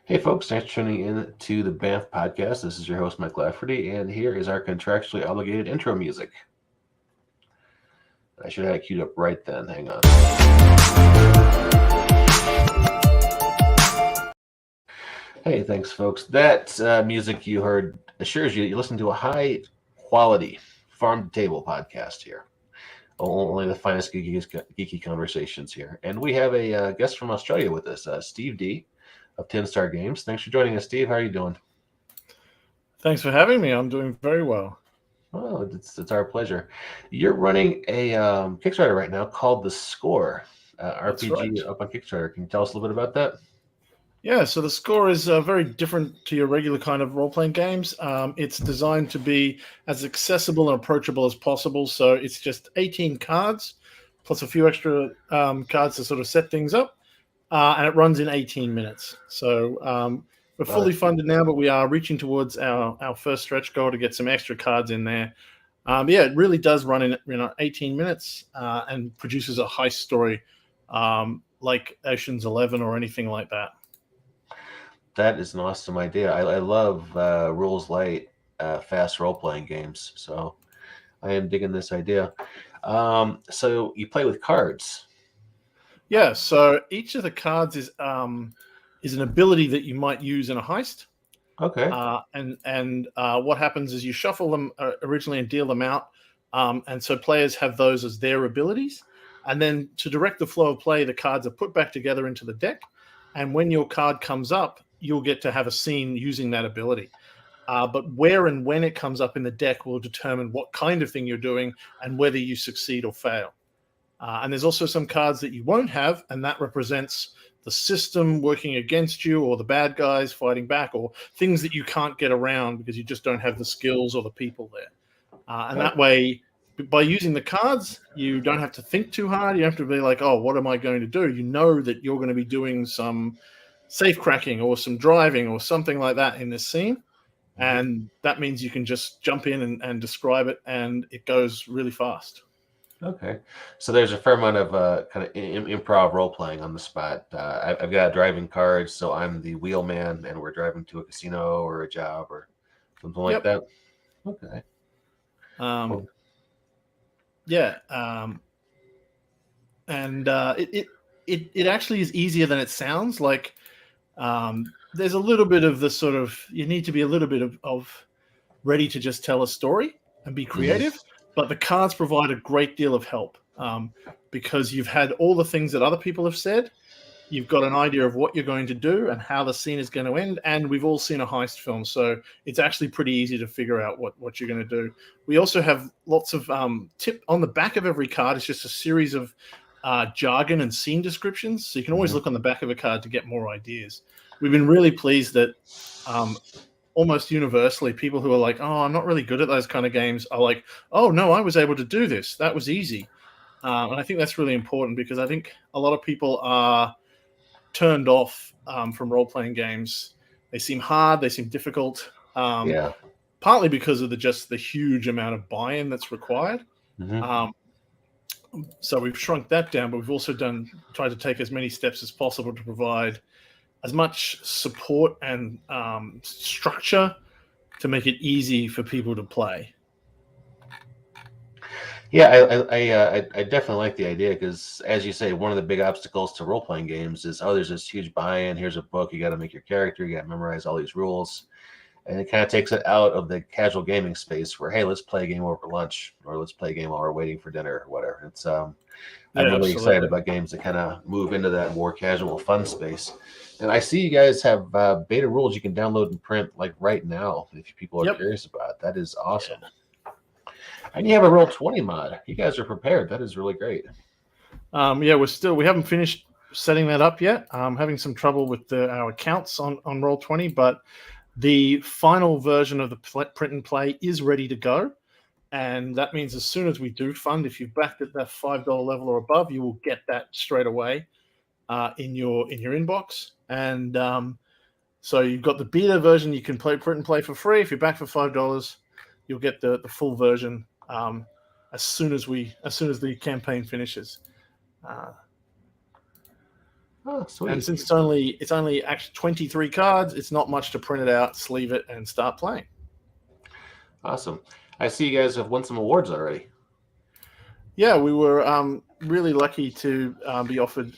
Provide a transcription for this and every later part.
Hey folks, thanks for tuning in to the Banff podcast. This is your host, Mike Lafferty, and here is our contractually obligated intro music. I should have it queued up right then. Hang on. Hey, thanks, folks. That music you heard assures you listen to a high quality farm to table podcast here. Only the finest geeky conversations here. And we have a guest from Australia with us, Steve D of 10 Star Games. Thanks for joining us, Steve. How are you doing? Thanks for having me. I'm doing very well. Oh, it's our pleasure. You're running a Kickstarter right now called The Score, That's RPG right. up on Kickstarter. Can you tell us a little bit about that? Yeah, so the score is very different to your regular kind of role-playing games. It's designed to be as accessible and approachable as possible. So it's just 18 cards plus a few extra cards to sort of set things up, and it runs in 18 minutes. So we're fully funded now, but we are reaching towards our first stretch goal to get some extra cards in there. Yeah, it really does run in 18 minutes and produces a heist story like Ocean's 11 or anything like that. That is an awesome idea. I love rules light, fast role playing games. So I am digging this idea. So you play with cards. Yeah, so each of the cards is an ability that you might use in a heist. Okay. And what happens is you shuffle them originally and deal them out, and so players have those as their abilities. And then to direct the flow of play, the cards are put back together into the deck. And when your card comes up, you'll get to have a scene using that ability. But where and when it comes up in the deck will determine what kind of thing you're doing and whether you succeed or fail. And there's also some cards that you won't have, and that represents the system working against you or the bad guys fighting back or things that you can't get around because you just don't have the skills or the people there. And that way, by using the cards, you don't have to think too hard. You have to be like, oh, what am I going to do? You know that you're going to be doing some safe cracking or some driving or something like that in this scene. And that means you can just jump in and describe it, and it goes really fast. Okay, so there's a fair amount of kind of improv role playing on the spot. I've got driving cards, so I'm the wheelman, and we're driving to a casino or a job or something like that. Okay. Um, Cool. yeah, and it actually is easier than it sounds. Like there's a little bit of the sort of you need to be a little bit of ready to just tell a story and be creative, but the cards provide a great deal of help because you've had all the things that other people have said. You've got an idea of what you're going to do and how the scene is going to end. And we've all seen a heist film, so it's actually pretty easy to figure out what you're going to do. We also have lots of tip on the back of every card. It's just a series of jargon and scene descriptions. So you can always look on the back of a card to get more ideas. We've been really pleased that almost universally, people who are like, oh, I'm not really good at those kind of games are like, oh, no, I was able to do this. That was easy. And I think that's really important because I think a lot of people are turned off from role-playing games. They seem hard. They seem difficult. Yeah. Partly because of the huge amount of buy-in that's required. So we've shrunk that down, but we've also tried to take as many steps as possible to provide as much support and structure to make it easy for people to play. Yeah, I definitely like the idea because, as you say, one of the big obstacles to role playing games is, oh, there's this huge buy-in. Here's a book. You got to make your character. You got to memorize all these rules, and it kind of takes it out of the casual gaming space where, hey, let's play a game over lunch or let's play a game while we're waiting for dinner or whatever. It's I'm really excited about games that kind of move into that more casual, fun space. And I see you guys have beta rules you can download and print like right now if people are curious about it. That is awesome. Yeah. And you have a Roll20 mod. You guys are prepared. That is really great. Yeah, we haven't finished setting that up yet. I'm having some trouble with our accounts on Roll20, but the final version of the print and play is ready to go. And that means as soon as we do fund, if you've backed at that $5 level or above, you will get that straight away in your inbox. And so you've got the beta version. You can play print and play for free. If you're back for $5, you'll get the full version as soon as the campaign finishes. Oh, And sweet. since it's only actually 23 cards, it's not much to print it out, sleeve it, and start playing. Awesome. I see you guys have won some awards already. Yeah, we were really lucky to be offered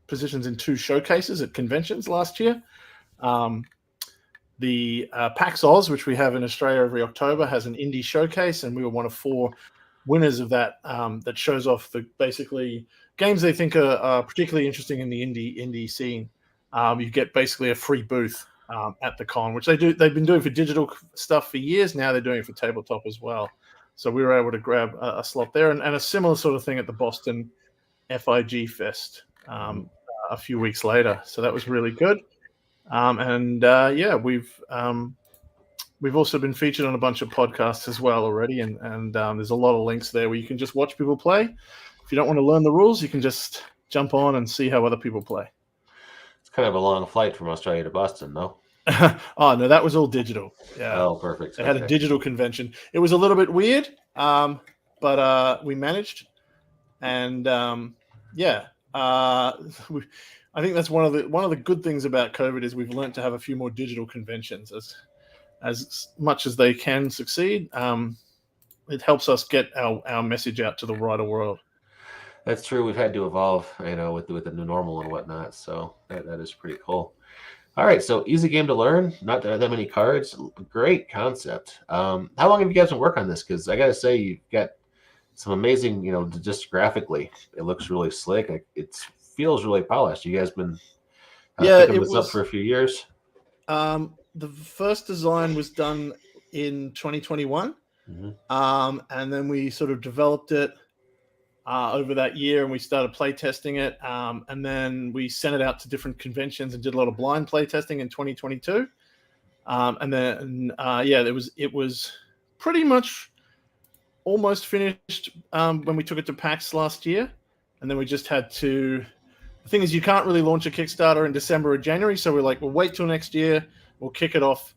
positions in 2 showcases at conventions last year. The PAX Oz, which we have in Australia every October, has an indie showcase, and we were one of 4 winners of that. That shows off the basically games they think are particularly interesting in the indie scene. You get basically a free booth at the con, which they've been doing for digital stuff for years. Now they're doing it for tabletop as well. So we were able to grab a slot there, and a similar sort of thing at the Boston FIG Fest a few weeks later. So that was really good. Yeah, we've also been featured on a bunch of podcasts as well already, and there's a lot of links there where you can just watch people play. If you don't want to learn the rules, you can just jump on and see how other people play. It's kind of a long flight from Australia to Boston, no? Oh no, that was all digital. Yeah, Oh, perfect. they had a digital convention. It was a little bit weird, but we managed, and yeah, I think that's one of the good things about COVID is we've learned to have a few more digital conventions as much as they can succeed. It helps us get our message out to the wider world. That's true. We've had to evolve, with the new normal and whatnot. So that is pretty cool. All right, so easy game to learn. Not that many cards. Great concept. How long have you guys been working on this? Because I got to say, you've got some amazing, just graphically, it looks really slick. It feels really polished. You guys been picking this up for a few years? The first design was done in 2021, and then we sort of developed it over that year, and we started play testing it, and then we sent it out to different conventions and did a lot of blind play testing in 2022. And then it was pretty much almost finished when we took it to PAX last year, and then we just had to. The thing is, you can't really launch a Kickstarter in December or January, so we're like, we'll wait till next year. We'll kick it off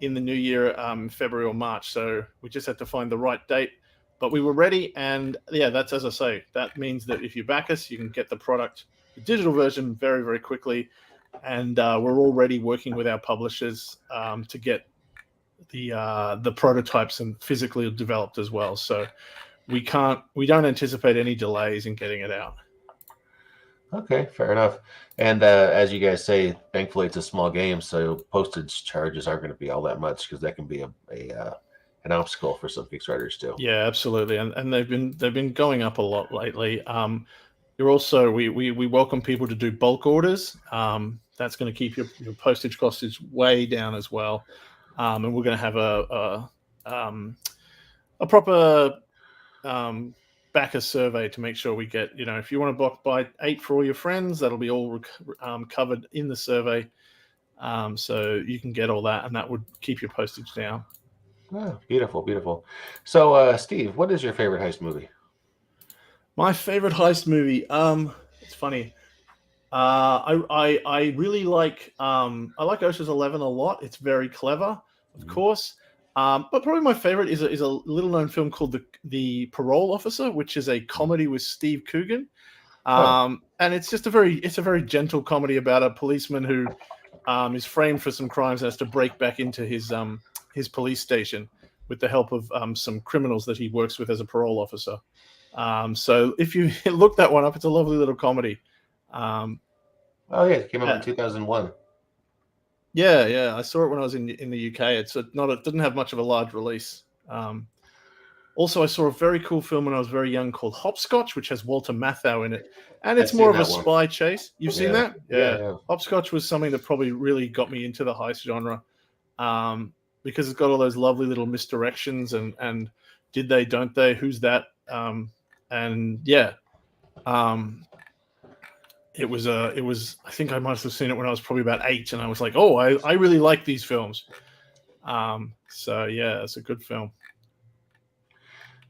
in the new year, February or March. So we just had to find the right date. But we were ready, and yeah, that's as I say. That means that if you back us, you can get the product, the digital version, very, very quickly. And we're already working with our publishers to get the prototypes and physically developed as well. So we don't anticipate any delays in getting it out. Okay, fair enough. And as you guys say, thankfully it's a small game, so postage charges aren't going to be all that much because that can be an obstacle for some Kickstarters too. Yeah, absolutely, and they've been going up a lot lately. You're also we welcome people to do bulk orders. That's going to keep your postage costs way down as well, and we're going to have a proper backer survey to make sure we get, if you want to buy 8 for all your friends, that'll be all covered in the survey. So you can get all that, and that would keep your postage down. Oh, beautiful, beautiful. So, Steve, what is your favorite heist movie? My favorite heist movie. It's funny. I really like I like Ocean's 11 a lot. It's very clever, of course. But probably my favorite is a little known film called the Parole Officer, which is a comedy with Steve Coogan. And it's just a very gentle comedy about a policeman who is framed for some crimes and has to break back into his police station with the help of some criminals that he works with as a parole officer. So if you look that one up, it's a lovely little comedy. Oh yeah, it came out in 2001. Yeah, I saw it when I was in the UK. It didn't have much of a large release. Also, I saw a very cool film when I was very young called Hopscotch, which has Walter Matthau in it, and it's more of a spy chase. You've seen that? Yeah. Hopscotch was something that probably really got me into the heist genre, because it's got all those lovely little misdirections and did they, don't they, who's that, and yeah. It was I think I must have seen it when I was probably about 8, and I was like, oh, I really like these films. So yeah, it's a good film.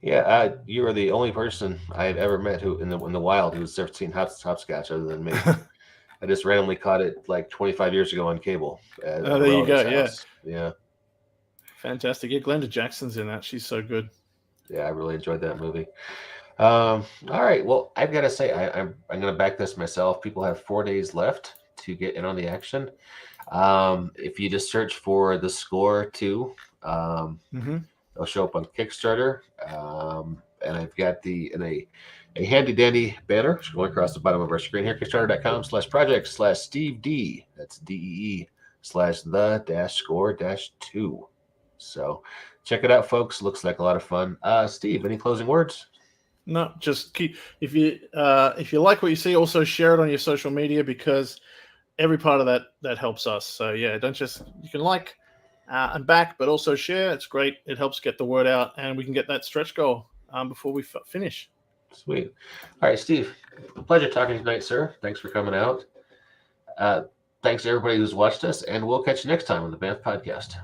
Yeah, you are the only person I've ever met who in the wild who's ever seen hopscotch other than me. I just randomly caught it like 25 years ago on cable. Oh, there you go. Yeah. Fantastic. Yeah, Glenda Jackson's in that. She's so good. Yeah, I really enjoyed that movie. All right. Well, I've got to say, I'm going to back this myself. People have 4 days left to get in on the action. If you just search for the score too, Mm-hmm. it'll show up on Kickstarter. And I've got a handy dandy banner going across the bottom of our screen here. Kickstarter.com/project/Steve D. That's DEE/the-score-2. So check it out, folks. Looks like a lot of fun. Steve, any closing words? No, just keep if you like what you see, also share it on your social media, because every part of that helps us. So yeah, don't just you can like and back, but also share. It's great. It helps get the word out, and we can get that stretch goal before we finish. Sweet. All right, Steve. A pleasure talking tonight, sir. Thanks for coming out. Thanks to everybody who's watched us, and we'll catch you next time on the Banff Podcast.